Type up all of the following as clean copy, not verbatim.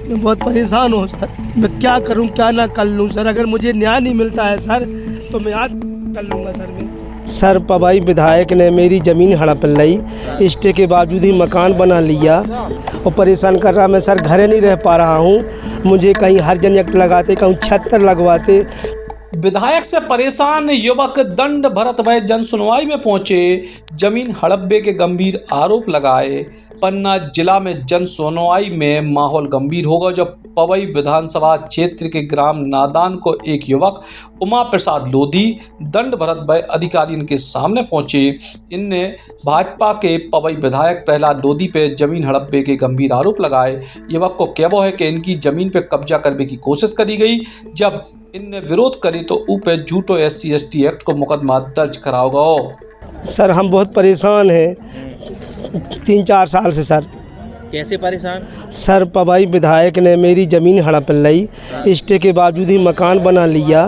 मैं बहुत परेशान हूँ सर। मैं क्या करूँ क्या ना कर लूँ सर। अगर मुझे न्याय नहीं मिलता है सर तो मैं आज कर लूँगा सर। मैं सर पवाई विधायक ने मेरी ज़मीन हड़प ली, स्टे के बावजूद ही मकान बना लिया और परेशान कर रहा। मैं सर घरे नहीं रह पा रहा हूँ। मुझे कहीं हरिजन एक्ट लगाते, कहीं छत्तर लगवाते। विधायक से परेशान युवक दंड भरत भय जन सुनवाई में पहुंचे, जमीन हड़प्पे के गंभीर आरोप लगाए। पन्ना जिला में जन सुनवाई में माहौल गंभीर होगा जब पवई विधानसभा क्षेत्र के ग्राम नादान को एक युवक उमा प्रसाद लोधी दंड भरत भय अधिकारियों के सामने पहुंचे। इनने भाजपा के पवई विधायक प्रहलाद लोधी पे जमीन हड़प्पे के गंभीर आरोप लगाए। युवक को कहना है कि इनकी जमीन पे कब्जा करने की कोशिश करी गई। जब इनने विरोध करी तो ऊपर झूठो SC/ST एक्ट को मुकदमा दर्ज कराओगा। सर हम बहुत परेशान हैं 3-4 साल से सर। कैसे परेशान? सर पवाई विधायक ने मेरी ज़मीन हड़प ली, स्टे के बावजूद ही मकान बना लिया।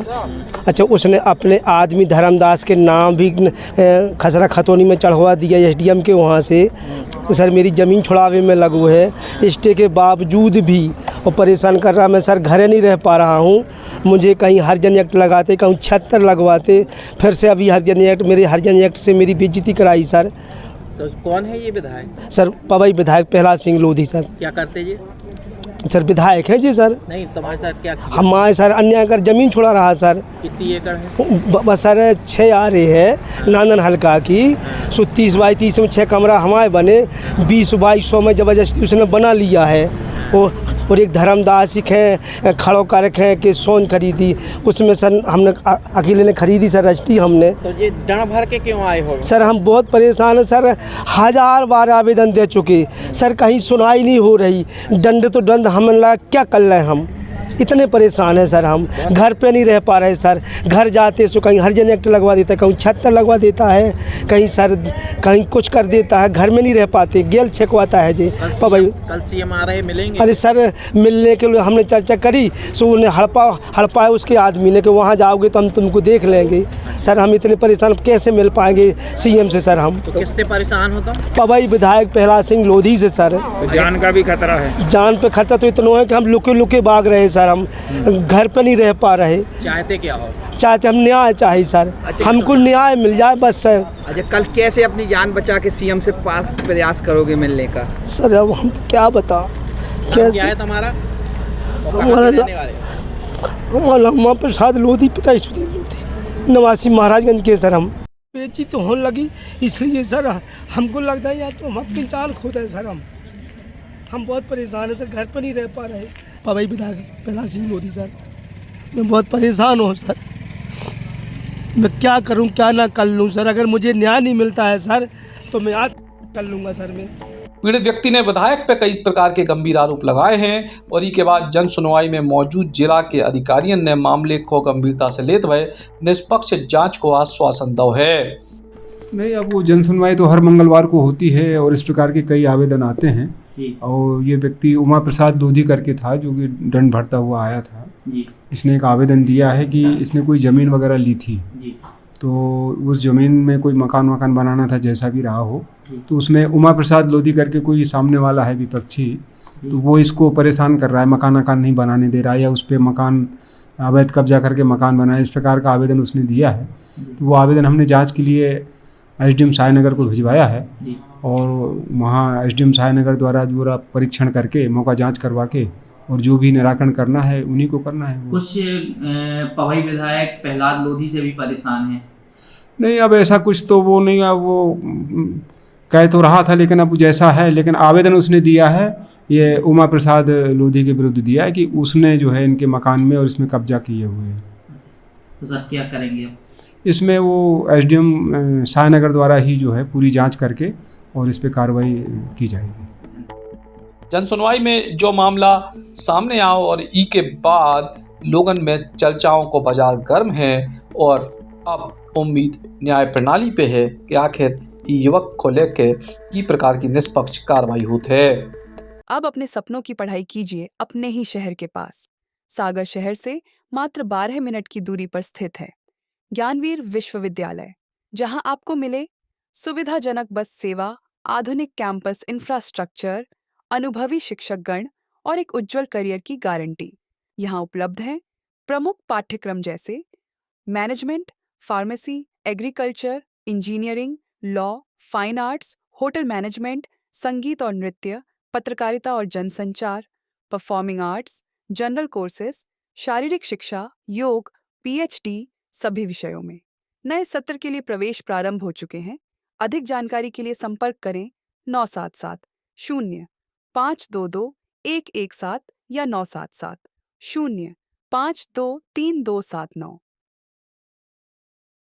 अच्छा उसने अपने आदमी धर्मदास के नाम भी खसरा खतौनी में चढ़वा दिया SDM के वहाँ से। सर मेरी ज़मीन छुड़ावे में लगू है, स्टे के बावजूद भी और परेशान कर रहा। मैं सर घरे नहीं रह पा रहा हूँ। मुझे कहीं हरिजन एक्ट लगाते, कहीं छत्तर लगवाते। फिर से अभी मेरे हरिजन एक्ट से मेरी बेइज्जती कराई सर। तो कौन है ये विधायक? सर पवई विधायक प्रहलाद सिंह लोधी सर। क्या करते जी? सर विधायक हैं जी सर। नहीं तुम्हारे साथ क्या किया? हमारे सर अन्याय कर ज़मीन छुड़ा रहा सर। कितनी एकड़ है? बस सर 6 आ रही है नांदन हल्का की। 30 बाई 30 में 6 कमरा हमारे बने, 20 बाई 100 में ज़बरदस्ती उसने बना लिया है। और एक धर्मदास हैं खड़ो कर रखे कि सोन खरीदी, उसमें सर हमने अकेले ने खरीदी सर रजिस्ट्री हमने। तो ये दंड भर के क्यों आए हो? सर हम बहुत परेशान हैं सर। 1000 बार आवेदन दे चुके सर, कहीं सुनाई नहीं हो रही। दंड तो दंड हमें लगा क्या कर रहे हैं हम। इतने परेशान हैं सर हम। घर पे नहीं रह पा रहे सर। घर जाते तो कहीं हरिजन एक्ट लगवा देता है, कहीं छत्तर लगवा देता है, कहीं सर कहीं कुछ कर देता है। घर में नहीं रह पाते, गेल छेकवाता है जी पवई। कल CM आ रहे हैं, मिलेंगे? अरे सर मिलने के लिए हमने चर्चा करी सो उन्हें हड़पा उसके आदमी ने कि वहाँ जाओगे तो हम तुमको देख लेंगे। सर हम इतने परेशान कैसे मिल पाएंगे CM से सर हम। तो किससे परेशान होता? पवई विधायक प्रहलाद सिंह लोधी से सर। तो जान का भी खतरा है? जान पे खतरा तो इतना है कि हम लुके लुके भाग रहे सर। हम घर पे नहीं रह पा रहे। चाहते क्या हो? चाहते हम न्याय चाहिए सर। अच्छा, हमको न्याय मिल जाए बस सर। अच्छा कल कैसे अपनी जान बचा के CM से पास प्रयास करोगे मिलने का? सर अब हम क्या बता क्या है तुम्हारा? हमारा उमा प्रसाद लोधी, पिता ईश्वरी लोधी, नवासी महाराजगंज के सर। हम बेची तो होने लगी इसलिए सर हमको लगता है या तो हम अपनी जान खो दें सर। हम बहुत परेशान हैं सर, घर पर नहीं रह पा रहे। पवई विधायक प्रहलाद सिंह लोधी सर, मैं बहुत परेशान हूँ सर। मैं क्या करूँ क्या ना कर लूँ सर। अगर मुझे न्याय नहीं मिलता है सर तो मैं आज कर लूँगा सर। मैं पीड़ित व्यक्ति ने विधायक पर कई प्रकार के गंभीर आरोप लगाए हैं और इसके बाद जन सुनवाई में मौजूद जिला के अधिकारियों ने मामले को गंभीरता से लेते हुए निष्पक्ष जांच को आश्वासन दिया है। नहीं, अब वो जन सुनवाई तो हर मंगलवार को होती है और इस प्रकार के कई आवेदन आते हैं। और ये व्यक्ति उमा प्रसाद लोधी करके था जो कि दंड भरता हुआ आया था। इसने एक आवेदन दिया है कि इसने कोई ज़मीन वगैरह ली थी, तो उस ज़मीन में कोई मकान बनाना था, जैसा भी रहा हो। तो उसमें उमा प्रसाद लोधी करके कोई सामने वाला है विपक्षी, तो वो इसको परेशान कर रहा है, मकान नहीं बनाने दे रहा है या उस पर मकान अवैध कब्जा करके मकान बनाए, इस प्रकार का आवेदन उसने दिया है। तो वो आवेदन हमने जांच के लिए SDM सायनगर को भिजवाया है और वहाँ SDM सायनगर द्वारा पूरा परीक्षण करके मौका जांच करवा के और जो भी निराकरण करना है उन्हीं को करना है। कुछ पवई विधायक प्रहलाद लोधी से भी परेशान हैं? नहीं, अब ऐसा कुछ तो वो नहीं है, वो कह तो रहा था, लेकिन अब जैसा है, लेकिन आवेदन उसने दिया है ये उमा प्रसाद लोधी के विरुद्ध दिया है कि उसने जो है इनके मकान में और इसमें कब्जा किए हुए हैं। तो सर क्या करेंगे अब? इसमें वो SDM सायनगर द्वारा ही जो है पूरी जांच करके और इस पर कार्रवाई की जाएगी। जन सुनवाई में जो मामला सामने आओ और ई के बाद लोगन में चर्चाओं को बाजार गर्म है और अब उम्मीद न्याय प्रणाली पे है कि आखिर युवक को लेकर की प्रकार की निष्पक्ष कार्रवाई होती है। अब अपने सपनों की पढ़ाई कीजिए अपने ही शहर के पास। सागर शहर से मात्र 12 मिनट की दूरी पर स्थित है ज्ञानवीर विश्वविद्यालय, जहां आपको मिले सुविधाजनक बस सेवा, आधुनिक कैंपस इंफ्रास्ट्रक्चर, अनुभवी शिक्षकगण और एक उज्जवल करियर की गारंटी। यहाँ उपलब्ध हैं प्रमुख पाठ्यक्रम जैसे management, pharmacy, agriculture, engineering, law, fine arts, hotel management, संगीत और नृत्य, पत्रकारिता और जनसंचार, परफॉर्मिंग आर्ट्स, जनरल कोर्सेस, शारीरिक शिक्षा, योग, पीएचडी सभी विषयों में। नए सत्र के लिए प्रवेश प्रारंभ हो चुके हैं। अधिक जानकारी के लिए संपर्क करें 977-0-522-117 या 977-0-523-279।